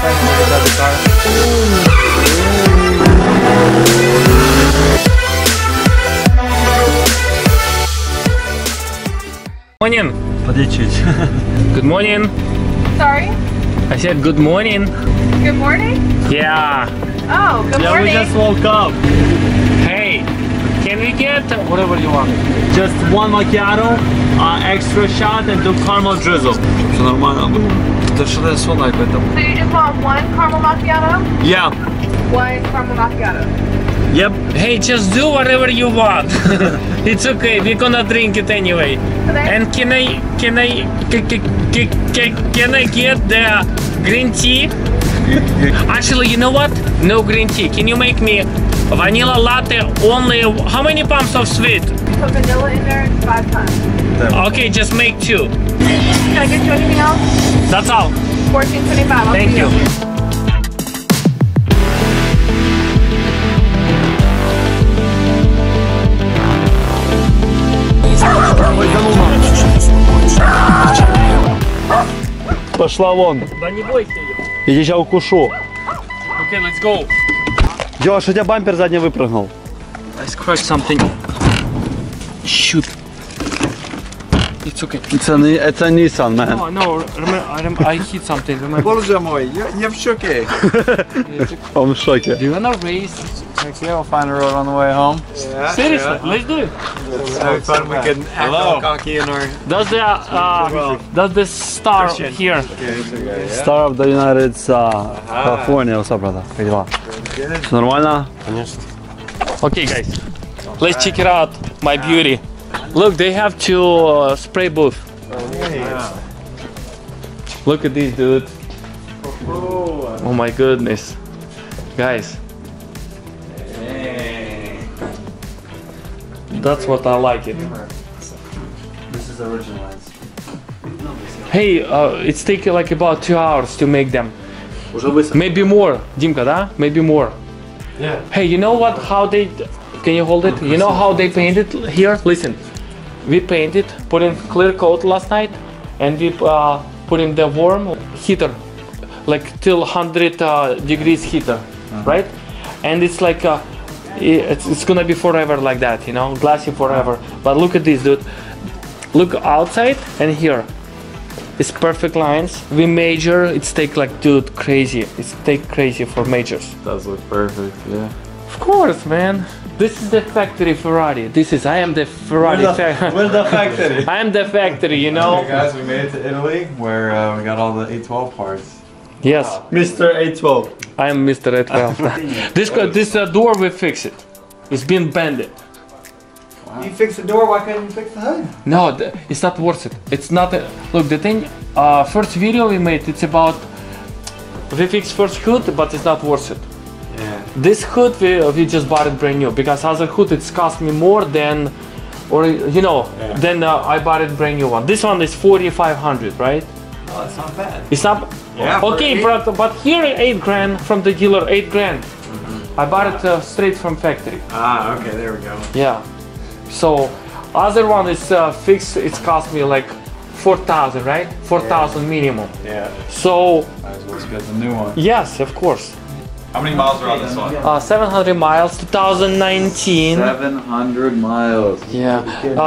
Morning. Good morning. Sorry? I said good morning. Good morning? Yeah. Oh, good morning. We just woke up. Hey, can we get whatever you want? Just one macchiato, extra shot, and two caramel drizzle. Все нормально. Да что это сон like это? So you just want one caramel macchiato? Yeah. One caramel macchiato. Yep. Hey, just do whatever you want. It's okay. We're gonna drink it anyway. And can I get the green tea? Actually, you know what? No green tea. Can you make me vanilla latte only? How many pumps of sweet? Put vanilla in there, it's 5 pumps. Okay, just make 2. Can I get you anything else? That's all. $14.25. Thank you. Пошла вон. Да не бойся ее. Я тебя укушу. Okay, let's go. Josh, у тебя бампер задний выпрыгнул. I scratched something. Shoot. It's okay. It's a Nissan, man. No, no, I hit something. Remember. Боже мой, я в шоке. Он в шоке. Do you wanna race? Okay, we'll find a road on the way home. Yeah, Seriously, let's do it. So fun we can act all cocky in our... Does the star here? Star of the United California. What's up, brother? Как дела? Все нормально? Конечно. Okay, guys, let's check it out. My beauty. Look, they have 2 spray booth. Yeah. Look at this, dude. Oh my goodness, guys. That's what I like it. This is original. Hey, it's taking like about 2 hours to make them. Maybe more, Dimka, da? Maybe more. Yeah. Hey, you know what? How they? Can you hold it? You know how they painted here? Listen, we painted, put in clear coat last night, and we put in the warm heater, like till 100 degrees heater, right? And it's like it's gonna be forever like that, you know, glassy forever. But look at this, dude. Look outside and here. It's perfect lines. We measure. It's take like, dude, crazy. It's take crazy for majors. Does look perfect, yeah. Of course, man. This is the factory Ferrari. I am the Ferrari factory. Where's the factory? I am the factory, you know. Hey guys, we made it to Italy where we got all the 812 parts. Yes. Mr. 812. I am Mr. 812. This door we fix it. It's been bended. Wow. You fixed the door, why couldn't you fix the hood? No, it's not worth it. It's not. Look, the thing. First video we made, it's about we fixed first hood, but it's not worth it. Yeah. This hood we just bought it brand new because other hood it's cost me more than, or you know, then I bought it brand new one. This one is 4,500, right? Oh, that's not bad. It's not. Yeah. Okay, but here 8 grand from the dealer, 8 grand. I bought it straight from factory. Ah, okay, there we go. Yeah. So other one is fixed. It's cost me like 4,000, right? 4,000 minimum. Yeah. So. Might as well just get the new one. Yes, of course. How many miles are on this one? 700 miles, 2019. 700 miles. Yeah.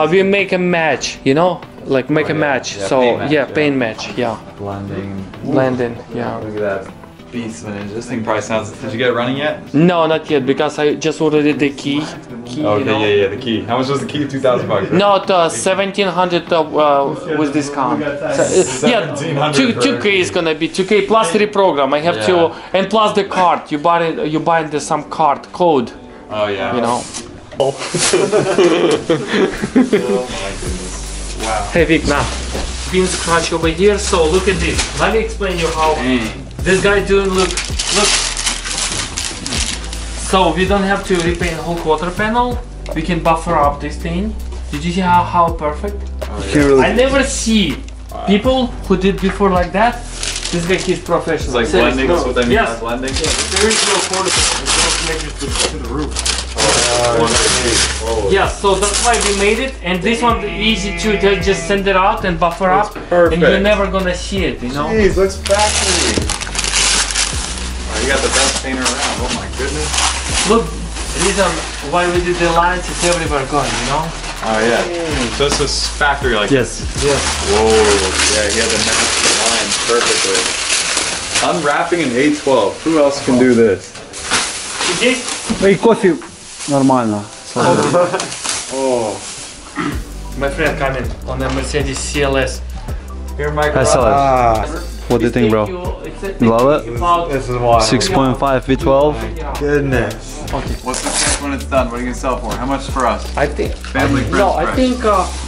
We make a match, you know, like make a match. Yeah, so paint match, yeah, paint match. Yeah. Blending. Yeah. Look at that beast, man. This thing probably sounds. Did you get it running yet? No, not yet because I just ordered the key. Okay, you know? yeah, the key. How much was the key? 2,000 bucks. Right? No, 1,700 with discount. Yeah, 2K is gonna be 2K plus reprogram. I have to, and plus the card. You buy it. You buy some card code. Oh yeah. You know. Oh my goodness. Wow. Hey Vic, now pin scratch over here. So look at this. Let me explain you how this guy doing. Look. So we don't have to repaint the whole quarter panel. We can buffer up this thing. Did you see how perfect? Oh, yeah. I never see people who did before like that. This guy is professional. It's like blending. That's what they mean by blending. There is no quarter panel. To the roof. Yeah, so that's why we made it, and this one easy to just send it out and buffer up, and you're never gonna see it, you know. Jeez, looks factory. You got the best painter around. Oh my goodness. Look, the reason why we did the lines is everywhere going, you know? Oh yeah. So it's this factory like Yes. Yes. Whoa. Yeah, he had to match the lines perfectly. Unwrapping an A12. Who else can do this? Здесь? Эй, кофе. Нормально. Oh. My friend coming on a Mercedes CLS. Here, Mike. I saw it. What do you think, bro? You love it? This is why. 6.5 V12. Goodness. What's the check when it's done? What are you gonna sell for? How much for us? I think. Family, friends, No, I price. think.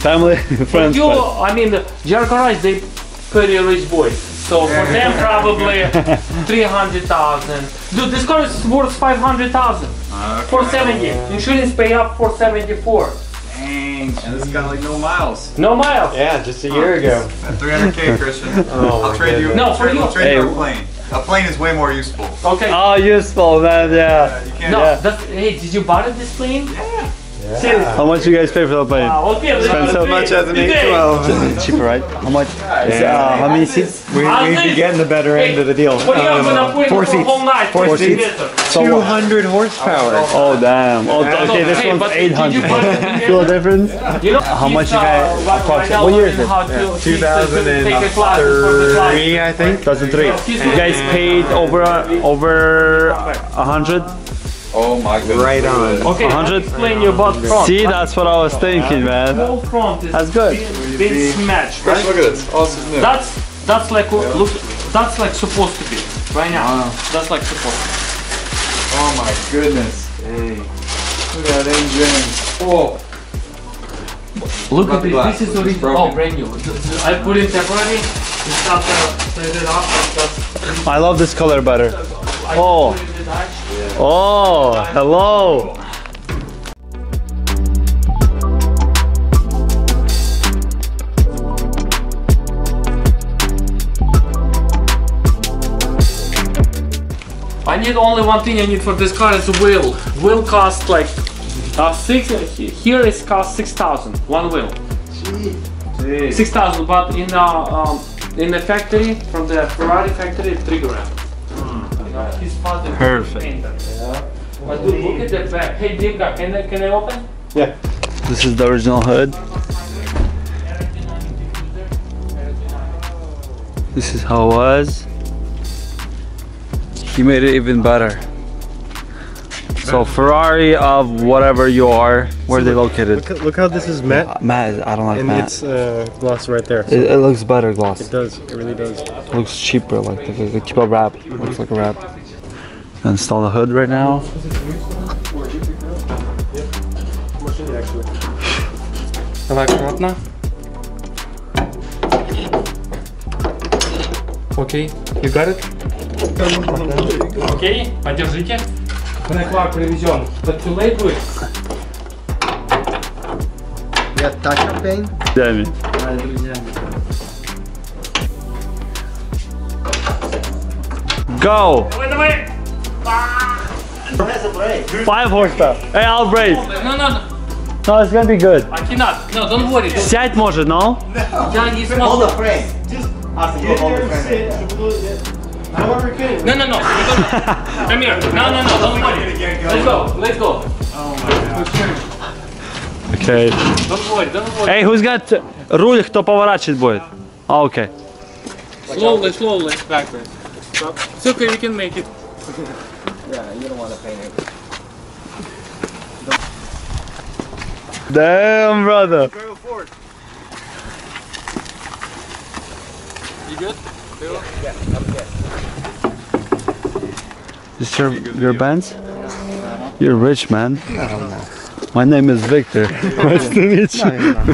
Family, friends. You, I mean, your garage, they pretty rich boys. So for them, probably 300,000. Dude, this car is worth 500,000. For 70. Insurance pay up for 74. Dang. And this got like no miles. No miles. Yeah, just a year ago. At 300K, Christian. I'll trade you. No, for you. I'll trade you Hey. a plane. A plane is way more useful. Okay. Oh, useful, man, yeah. You can't. No, yeah. that's, hey, did you buy this plane? Yeah. Seriously? How much you guys pay for the plane? Okay, let's Spend so do Much it. as an Today. A12. Cheaper, right? How much? How many seats? We'd be getting the better end of the deal. What are you gonna put Four for seats. whole night? Four seats. So what? 200 horsepower. Oh, damn. Oh, okay, this Hey, one's but did you 800. put it together? Feel the difference? You know, How much he's, you guys right cost? now What year is learning it? how to- he's, take a class for the class. 2003, I think. 2003. You guys paid over 100? Oh my goodness. Right on. Okay, 100? explain you about front. See, that's what I was thinking, man. Whole front is That's good. been smashed. Chris, look at this. Oh, this is new. That's like look. That's like supposed to be right now. That's like supposed to be. Oh my goodness. Hey. Look at that engine. Oh. Look at Glass. this. This is It's original. broken. Oh, brand new. I put in temporary. It's not set it up. That's, I love this color better. I Oh. put it in the Dutch. Oh, hello. I need only one thing I need for this car is a wheel. Wheel cost like here is cost 6,000. One wheel. 6,000, but in the factory, from the Ferrari factory, 3 grand. His father Perfect. painter. But dude, look at the back. Hey Dimka, can I open? Yeah. This is the original hood. This is how it was. He made it even better. So Ferrari of whatever you are, where are they located? Look how this is matte. Matte, I don't like And matte. it's gloss right there. It looks better gloss. It does. It really does. It looks cheaper, like the cheaper wrap. Looks like a wrap. Install the hood right now. Давай аккуратно. Окей, you got it? Окей, подержите. Конеклар привезен. But too late будет. Yeah, touch-up paint. Damn it. Go! Давай, давай. 5 horsepower. Hey, I'll brake. No, no, No, it's gonna be good. I cannot. No, don't worry. Сядь может, no? Я не смогу. No, no, no. Come here. No, no, no. Don't worry. Let's go. Let's go. Okay. Don't worry. Don't worry. Hey, who's got руль, кто поворачивать будет? А, окей. Slowly, slowly. Backwards. It's okay. We can make it. Damn, brother. You good? Is this your Benz? You're rich, man. My name is Victor. Nice to meet you.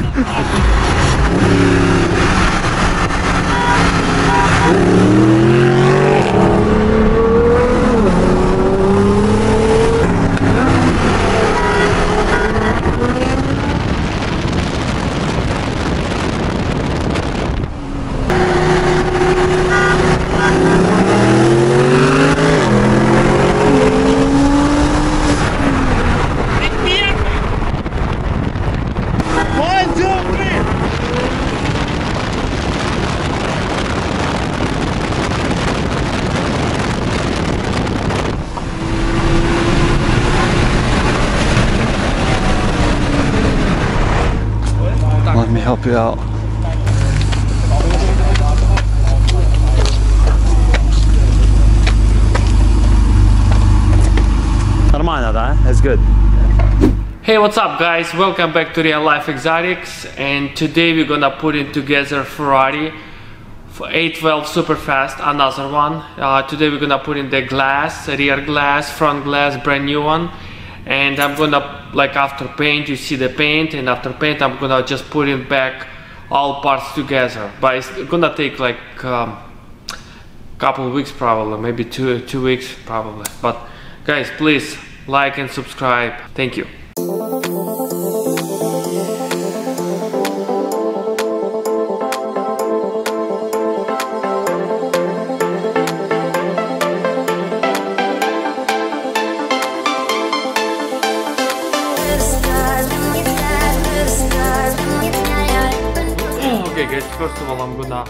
Let me help you out. That's good. Hey, what's up guys? Welcome back to Real Life Exotics, and today we're gonna put in together Ferrari 812 SuperFast, another one. Today we're gonna put in the glass, rear glass, front glass, brand new one. And I'm gonna, like after paint, you see the paint, and after paint I'm gonna just put in back all parts together. But it's gonna take like couple weeks probably, maybe two weeks probably. But guys, please like and subscribe. Thank you. Okay guys, first of all I'm gonna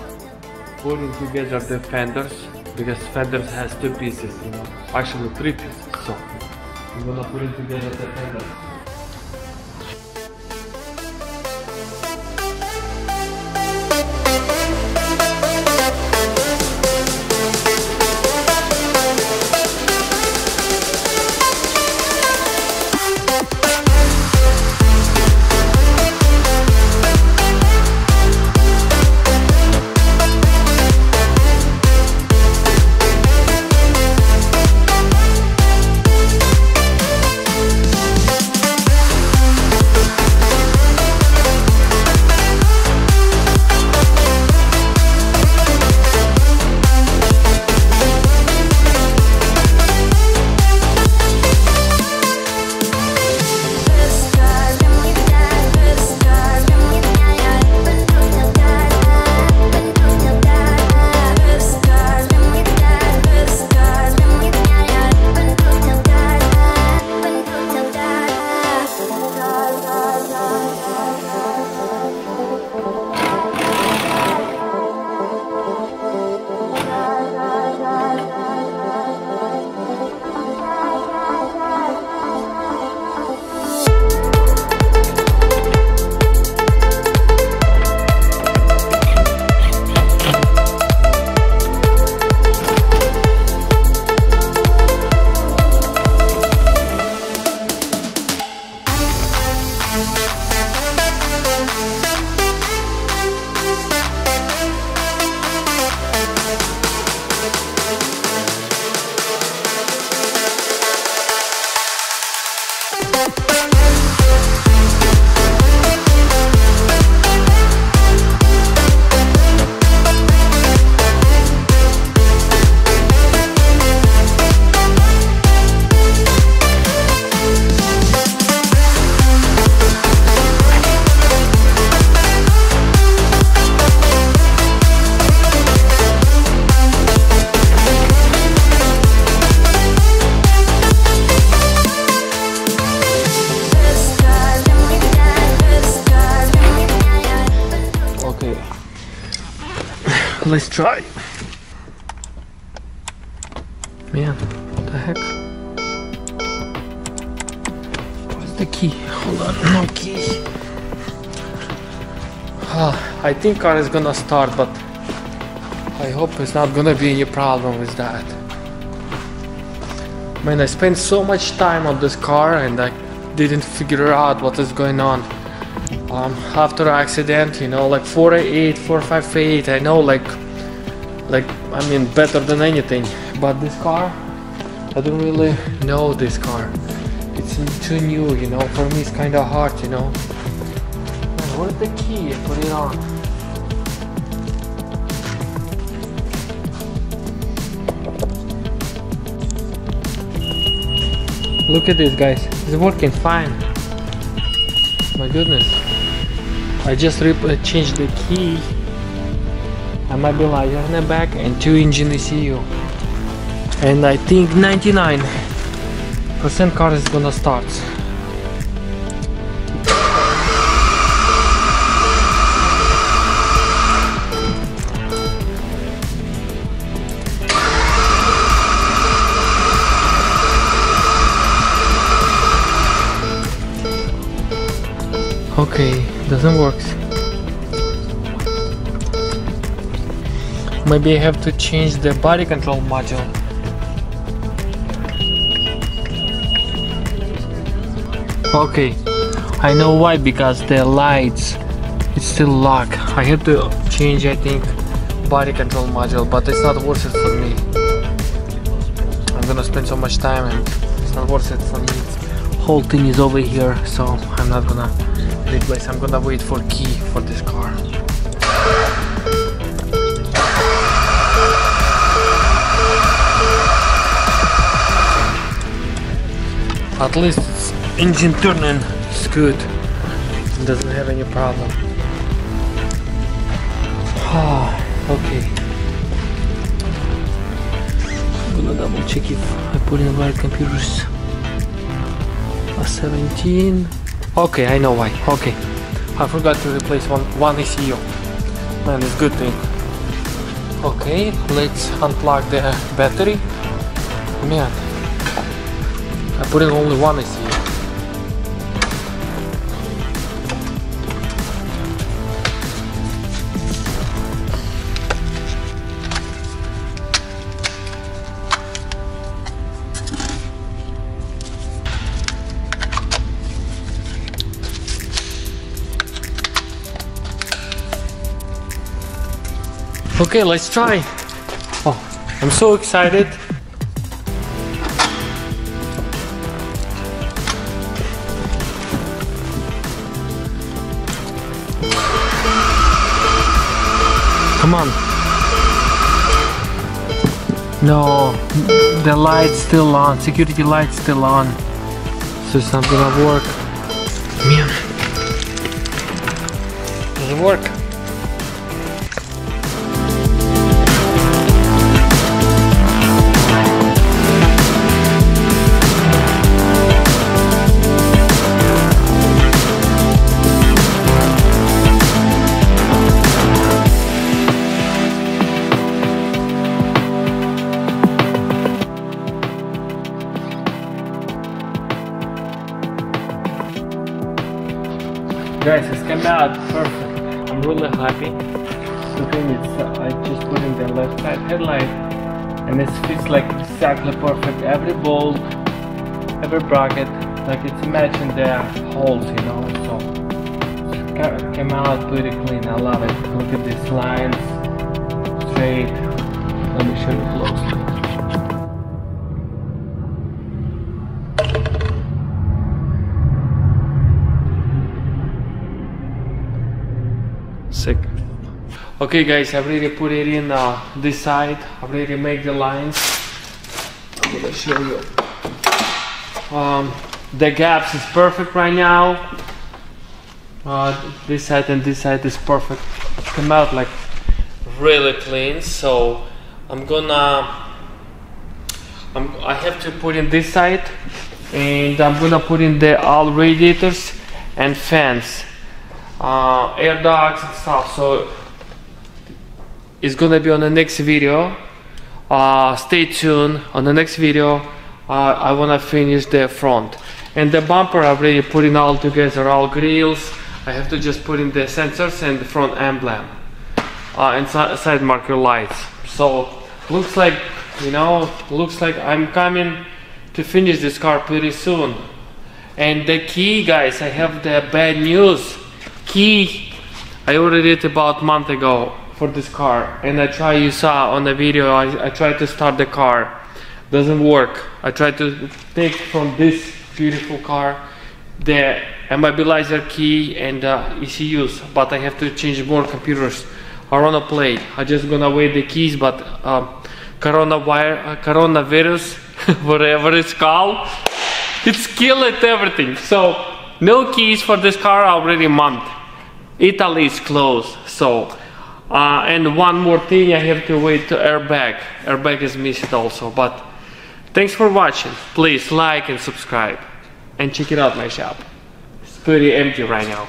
put in together the fenders, because fenders has two pieces, you know, actually three pieces. So I'm gonna put it together the fenders. Let's try. Man, what the heck? Where's the key? Hold on, no key. I think car is gonna start, but I hope it's not gonna be any problem with that. Man, I spent so much time on this car and I didn't figure out what is going on. After accident, you know, like 488, 458, I know, like I mean, better than anything. But this car, I don't really know this car. It's too new, you know. For me, it's kind of hard, you know. Man, where's the key? Put it on. Look at this, guys. It's working fine. My goodness. I just changed the key. A mobilizer in the back and 2 engine ECU. And I think 99% car is gonna start. Okay, doesn't work. Maybe I have to change the body control module. Okay, I know why, because the lights, it's still locked. I have to change, I think, body control module, but it's not worth it for me. I'm gonna spend so much time and it's not worth it for me. Whole thing is over here, so I'm not gonna replace. I'm gonna wait for key for this car. At least it's engine turning, it's good. It doesn't have any problem. Okay. I'm gonna double check if I put in the right computers. A 17. Okay, I know why. Okay. I forgot to replace one ECU. Man, it's a good thing. Okay, let's unplug the battery. Man, I put in only one ECU. Okay, let's try. Oh, I'm so excited. Come on. No, the light's still on. Security light's still on. So it's not gonna work. Man. Doesn't work. Guys, it's came out perfect. I'm really happy. The thing is, I just put in the left side headlight and it fits like exactly perfect. Every bolt, every bracket, like it's matching the holes, you know. So it came out pretty clean. I love it. Look at these lines, straight. Let me show you closely. Sick. Okay guys, I've already put it in this side. I've already made the lines. I'm gonna show you. The gaps is perfect right now. This side and this side is perfect. It came out like really clean. So I'm gonna I have to put in this side, and I'm gonna put in all radiators and fans. Air ducts and stuff, so it's gonna be on the next video. Stay tuned. On the next video I wanna finish the front and the bumper. I've already put in all together, all grills. I have to just put in the sensors and the front emblem and side marker lights. So looks like, you know, looks like I'm coming to finish this car pretty soon. And the key, guys, I have the bad news. Key, I ordered it about a month ago for this car, and you saw on the video, I tried to start the car, doesn't work. I tried to take from this beautiful car the immobilizer key and ECUs, but I have to change more computers are on a plate. I just gonna wait the keys, but coronavirus, whatever it's called, it's killed everything. So no keys for this car already a month. Italy is closed. So and one more thing, I have to wait to airbag is missing also. But thanks for watching. Please like and subscribe and check it out my shop. It's pretty empty right now.